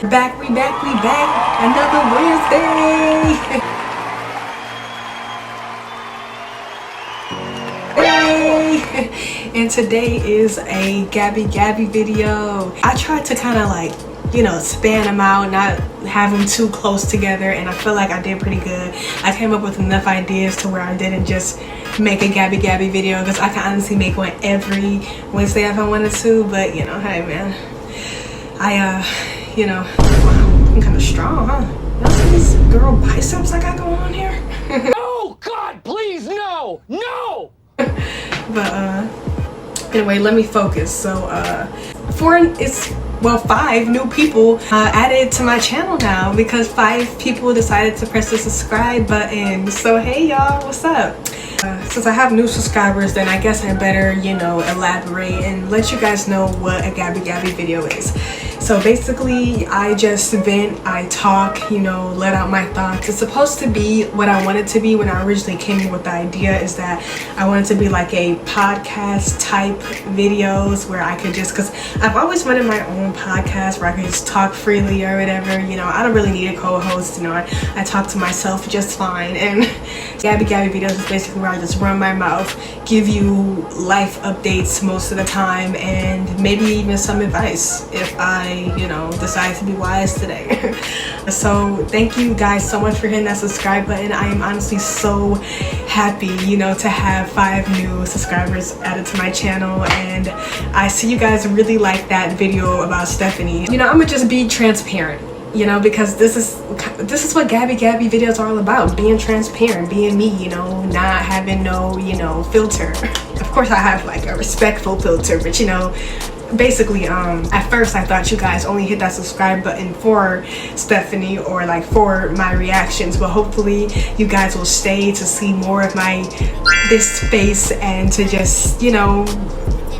We back. Another Wednesday. Hey! And today is a GabbyGabi video. I tried to kind of like, span them out, not have them too close together, and I feel like I did pretty good. I came up with enough ideas to where I didn't just make a GabbyGabi video, because I can honestly make one every Wednesday if I wanted to, but hey man, wow, I'm kind of strong, huh? Y'all see these girl biceps I got going on here? Oh God, please, no! But anyway, let me focus. So 5 new people added to my channel now, because 5 people decided to press the subscribe button. So hey y'all, what's up? Since I have new subscribers, then I guess I better elaborate and let you guys know what a GabbyGabi video is. So basically, I just vent, I talk, let out my thoughts. It's supposed to be what I want it to be. When I originally came up with the idea, is that I want it to be like a podcast type videos where I could because I've always wanted my own podcast where I could just talk freely or whatever. I don't really need a co-host. I talk to myself just fine. And GabbyGabi videos is basically where I just run my mouth, give you life updates most of the time, and maybe even some advice if I decide to be wise today. So thank you guys so much for hitting that subscribe button. I am honestly so happy to have 5 new subscribers added to my channel, and I see you guys really like that video about Stephanie. I'm gonna just be transparent, because this is what GabbyGabi videos are all about: being transparent, being me, not having no filter. Of course I have like a respectful filter, but basically at first I thought you guys only hit that subscribe button for Stephanie or like for my reactions, but hopefully you guys will stay to see more of this face and to just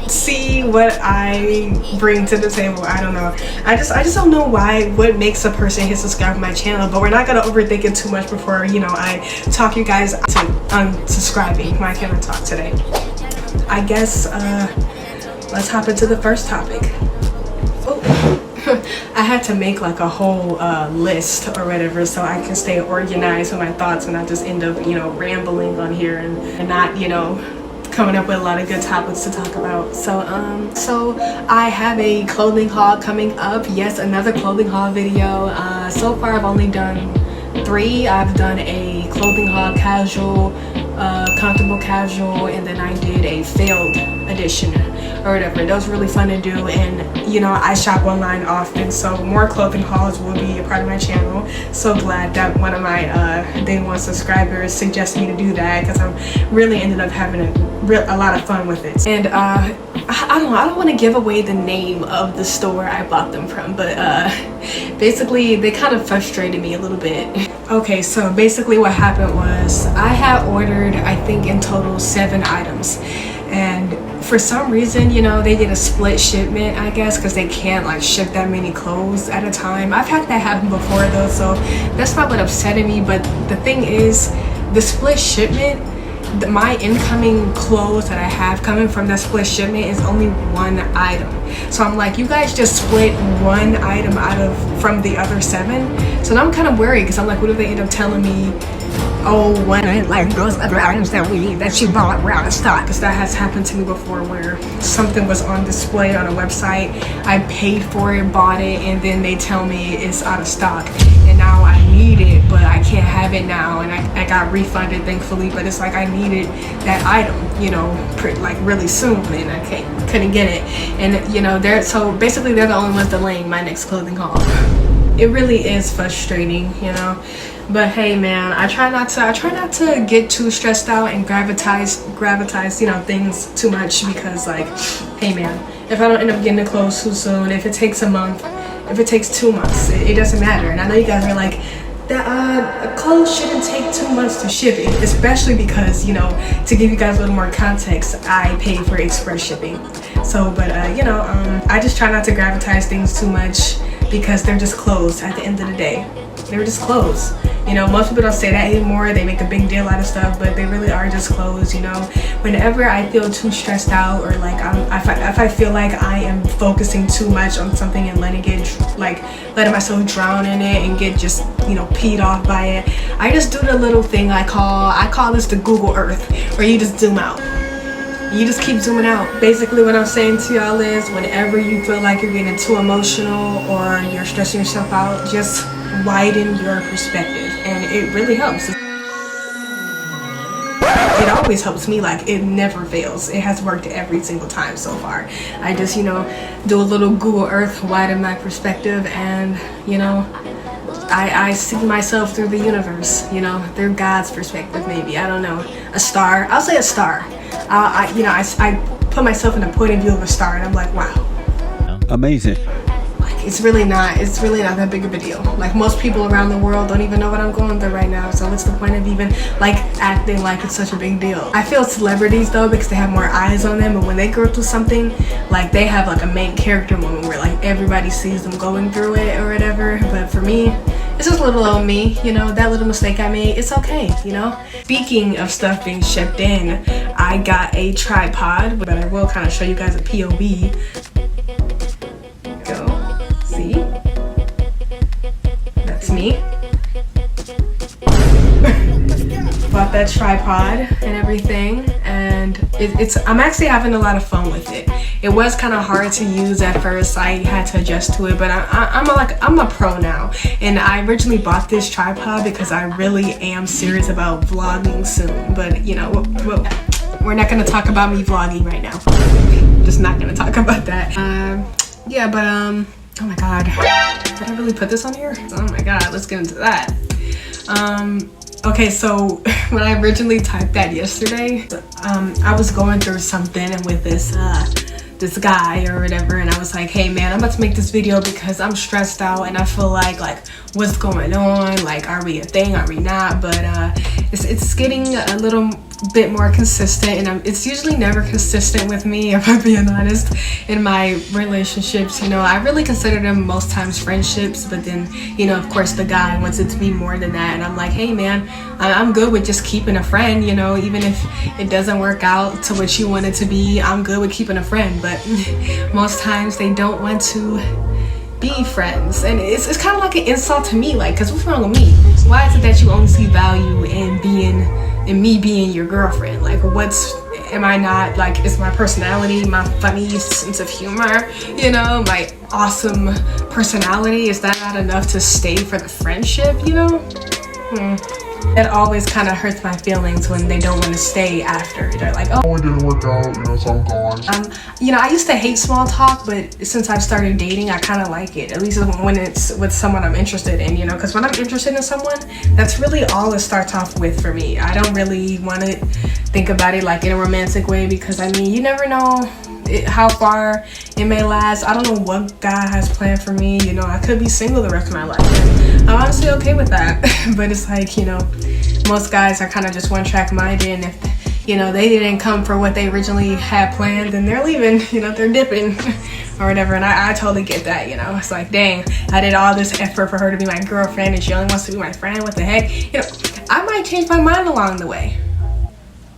see what I bring to the table. I don't know, I just don't know what makes a person hit subscribe to my channel, but we're not gonna overthink it too much before I talk you guys to unsubscribing. Why can't I talk today? I guess let's hop into the first topic. I had to make like a whole list or whatever so I can stay organized with my thoughts and not just end up rambling on here and not coming up with a lot of good topics to talk about. So I have a clothing haul coming up. Yes, another clothing haul video. So far I've only done 3. I've done a clothing haul, casual, comfortable casual, and then I did a failed edition or whatever. Those were really fun to do, and I shop online often, so more clothing hauls will be a part of my channel. So glad that one of my day 1 subscribers suggested me to do that, because I'm really ended up having a lot of fun with it. And I don't want to give away the name of the store I bought them from, but basically they kind of frustrated me a little bit. Okay, so basically what happened was I had ordered, I think in total 7 items, and for some reason they did a split shipment, I guess because they can't like ship that many clothes at a time. I've had that happen before though, so that's not what upsetted me. But the thing is, the split shipment, my incoming clothes that I have coming from that split shipment is only 1 item. So I'm like, you guys just split 1 item from the other 7. So now I'm kind of worried, because I'm like, what if they end up telling me, oh, one like those other items that you bought were out of stock? Because that has happened to me before, where something was on display on a website, I paid for it, bought it, and then they tell me it's out of stock, and now I need it, but I can't have it now, and I got refunded thankfully, but it's like I needed that item like really soon, and I couldn't get it, and so basically they're the only ones delaying my next clothing haul. It really is frustrating, but hey man, I try not to get too stressed out and gravitize things too much, because like, hey man, if I don't end up getting the clothes too soon, if it takes a month, if it takes 2 months, it doesn't matter. And I know you guys are like, that clothes shouldn't take 2 months to ship it, especially because to give you guys a little more context, I pay for express shipping. So but I just try not to gravitize things too much, because they're just clothes at the end of the day. They were just clothes. You know, most people don't say that anymore. They make a big deal out of stuff, but they really are just clothes, you know. Whenever I feel too stressed out, or like if I feel like I am focusing too much on something and letting myself drown in it and get just, you know, peed off by it, I just do the little thing I call this the Google Earth, where you just zoom out. You just keep zooming out. Basically what I'm saying to y'all is, whenever you feel like you're getting too emotional or you're stressing yourself out, just widen your perspective, and it really helps. It always helps me. Like, it never fails. It has worked every single time so far. I just, you know, do a little Google Earth, widen my perspective, and, you know, I see myself through the universe, you know, through God's perspective, maybe. I don't know. A star. I'll say a star. I put myself in the point of view of a star, and I'm like, wow. Amazing. Like, it's really not that big of a deal. Like, most people around the world don't even know what I'm going through right now, so what's the point of even, like, acting like it's such a big deal? I feel celebrities, though, because they have more eyes on them, but when they go through something, like, they have, like, a main character moment where, like, everybody sees them going through it or whatever. But for me, it's just little old me, you know, that little mistake I made, it's okay, you know? Speaking of stuff being shipped in, I got a tripod, but I will kind of show you guys a POV. Go, see? That's me. Bought that tripod and everything, and I'm actually having a lot of fun with it. It was kind of hard to use at first. I had to adjust to it, but I'm a pro now. And I originally bought this tripod because I really am serious about vlogging soon. But you know, we're not gonna talk about me vlogging right now. Just not gonna talk about that. Yeah, but oh my god, did I really put this on here? Oh my god, let's get into that. Okay, so when I originally typed that yesterday, I was going through something with this guy or whatever, and I was like, hey man, I'm about to make this video because I'm stressed out and I feel like what's going on? Like, are we a thing? Are we not? But it's getting a little bit more consistent, and it's usually never consistent with me, if I'm being honest, in my relationships. You know, I really consider them most times friendships, but then, you know, of course the guy wants it to be more than that, and I'm like, hey man, I'm good with just keeping a friend, you know, even if it doesn't work out to what you want it to be, I'm good with keeping a friend. But most times they don't want to be friends, and it's kind of like an insult to me, like, because what's wrong with me? Why is it that you only see value in me being your girlfriend? Like, am I not, like, is my personality, my funny sense of humor, you know, my awesome personality, is that not enough to stay for the friendship, you know? That always kind of hurts my feelings when they don't want to stay after. They're like, oh, it didn't work out, you know, so I'm gone. You know, I used to hate small talk, but since I've started dating, I kind of like it, at least when it's with someone I'm interested in, you know, because when I'm interested in someone, that's really all it starts off with for me. I don't really want to think about it like in a romantic way, because I mean, you never know how far it may last. I don't know what God has planned for me, you know. I could be single the rest of my life, and I'm honestly okay with that. But it's like, you know, most guys are kind of just one track minded, and if, you know, they didn't come for what they originally had planned, then they're leaving, you know, they're dipping or whatever. And I totally get that, you know. It's like, dang, I did all this effort for her to be my girlfriend and she only wants to be my friend. What the heck? You know, I might change my mind along the way,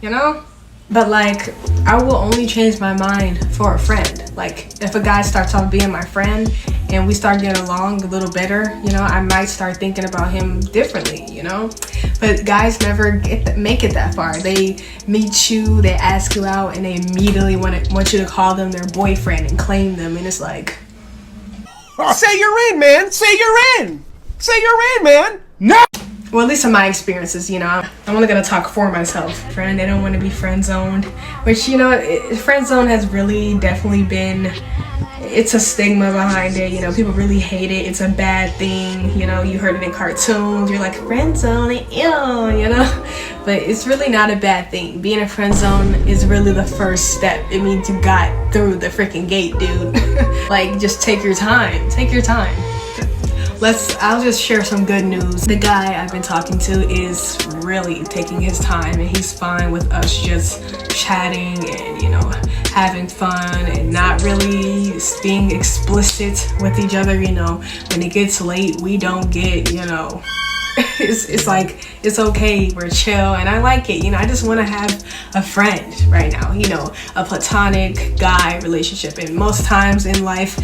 you know. But like, I will only change my mind for a friend. Like, if a guy starts off being my friend and we start getting along a little better, you know, I might start thinking about him differently, you know. But guys never make it that far. They meet you, they ask you out, and they immediately want you to call them their boyfriend and claim them. And it's like, say you're in, man. Say you're in. Say you're in, man. No. well, at least in my experiences, you know, I'm only gonna talk for myself. Friend, they don't want to be friend zoned, which, you know, friend zone has really definitely been, it's a stigma behind it, you know. People really hate it. It's a bad thing, you know. You heard it in cartoons, you're like, friend zone, ew, you know. But it's really not a bad thing. Being a friend zone is really the first step. It means you got through the freaking gate, dude. Like, just take your time. Take your time. I'll just share some good news. The guy I've been talking to is really taking his time, and he's fine with us just chatting and, you know, having fun and not really being explicit with each other. You know, when it gets late, we don't get, you know, it's like, it's okay, we're chill, and I like it. You know, I just want to have a friend right now, you know, a platonic guy relationship. And most times in life,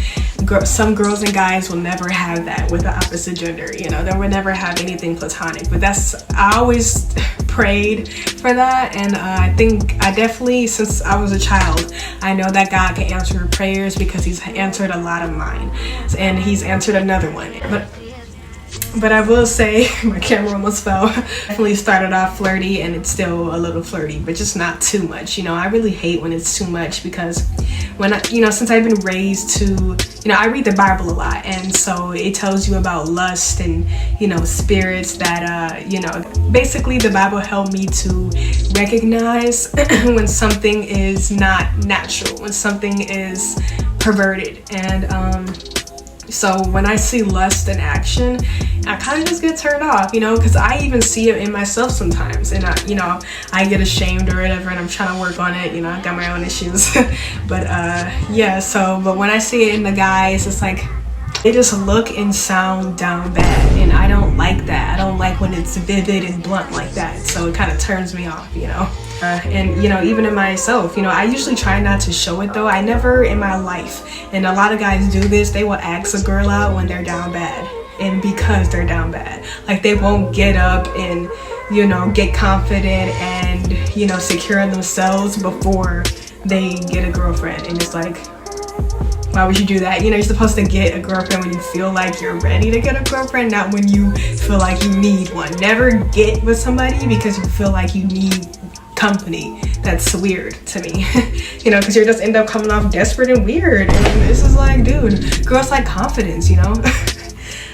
some girls and guys will never have that with the opposite gender. You know, they will never have anything platonic. But I always prayed for that, and I think I definitely, since I was a child, I know that God can answer prayers because he's answered a lot of mine, and he's answered another one. But I will say, my camera almost fell. Definitely started off flirty, and it's still a little flirty, but just not too much. You know, I really hate when it's too much, because when you know, since I've been raised to, you know, I read the Bible a lot, and so it tells you about lust and, you know, spirits that, you know, basically the Bible helped me to recognize when something is not natural, when something is perverted. And so when I see lust in action, I kind of just get turned off, you know, because I even see it in myself sometimes, and you know, I get ashamed or whatever, and I'm trying to work on it. You know, I got my own issues. But yeah, but when I see it in the guys, it's like they just look and sound down bad, and I don't like that. I don't like when it's vivid and blunt like that, so it kind of turns me off, you know. And you know, even in myself, you know, I usually try not to show it though. I never in my life, and a lot of guys do this, they will ask a girl out when they're down bad, and because they're down bad, like they won't get up and, you know, get confident and, you know, secure themselves before they get a girlfriend. And it's like, why would you do that? You know, you're supposed to get a girlfriend when you feel like you're ready to get a girlfriend, not when you feel like you need one. Never get with somebody because you feel like you need company. That's weird to me. You know, because you just end up coming off desperate and weird, and this is like, dude, girls like confidence, you know.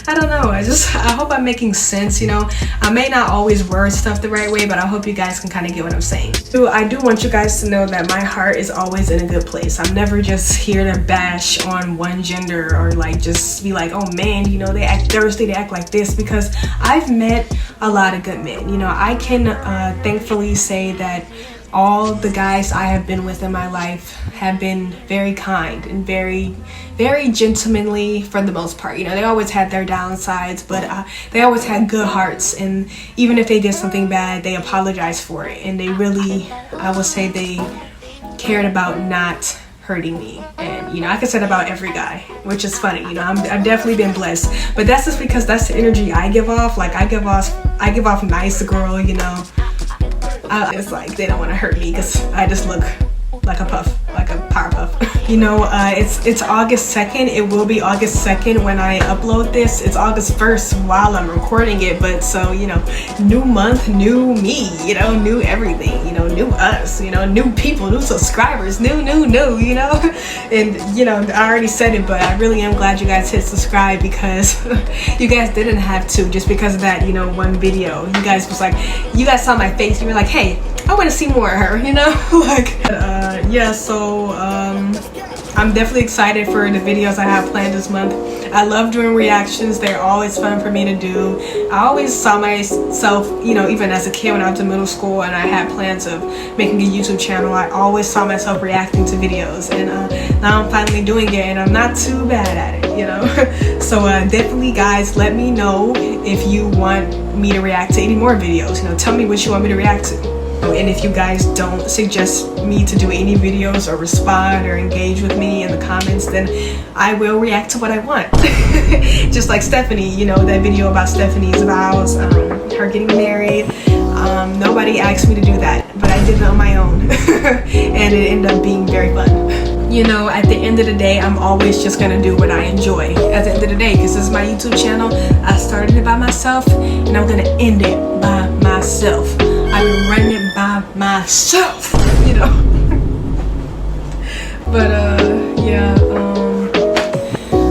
I don't know, I hope I'm making sense, you know. I may not always word stuff the right way, but I hope you guys can kind of get what I'm saying. So I do want you guys to know that my heart is always in a good place. I'm never just here to bash on one gender, or like just be like, oh man, you know, they act thirsty, they act like this, because I've met a lot of good men. You know, I can thankfully say that all the guys I have been with in my life have been very kind and very, very gentlemanly for the most part. You know, they always had their downsides, but they always had good hearts, and even if they did something bad, they apologized for it, and they really, I would say, they cared about not hurting me. And you know, I can say that about every guy, which is funny. You know, I've definitely been blessed, but that's just because that's the energy I give off. Like I give off nice girl, you know. It's like they don't want to hurt me because I just look like a puff, like a power puff. You know, it's August 2nd. It will be August 2nd when I upload this. It's August 1st while I'm recording it, but so, you know, new month, new me, you know, new everything, you know, new us, you know, new people, new subscribers, new, you know. And, you know, I already said it, but I really am glad you guys hit subscribe, because you guys didn't have to, just because of that, you know, one video. You guys was like, you guys saw my face, you were like, hey, I want to see more of her, you know. Like, yeah, so I'm definitely excited for the videos I have planned this month. I love doing reactions. They're always fun for me to do. I always saw myself, you know, even as a kid when I was in middle school and I had plans of making a YouTube channel, I always saw myself reacting to videos, and now I'm finally doing it, and I'm not too bad at it, you know. So definitely, guys, let me know if you want me to react to any more videos. You know, tell me what you want me to react to. And if you guys don't suggest me to do any videos or respond or engage with me in the comments, then I will react to what I want. Just like Stephanie, you know, that video about Stephanie's vows, her getting married. Nobody asked me to do that, but I did it on my own. And it ended up being very fun. You know, at the end of the day, I'm always just gonna do what I enjoy at the end of the day, because this is my YouTube channel. I started it by myself, and I'm gonna end it by myself. I'm running it by myself, you know. But yeah,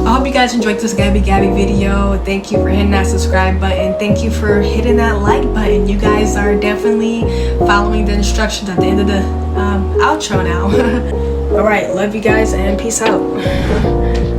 I hope you guys enjoyed this GabbyGabi video. Thank you for hitting that subscribe button. Thank you for hitting that like button. You guys are definitely following the instructions at the end of the outro now. All right, love you guys, and peace out.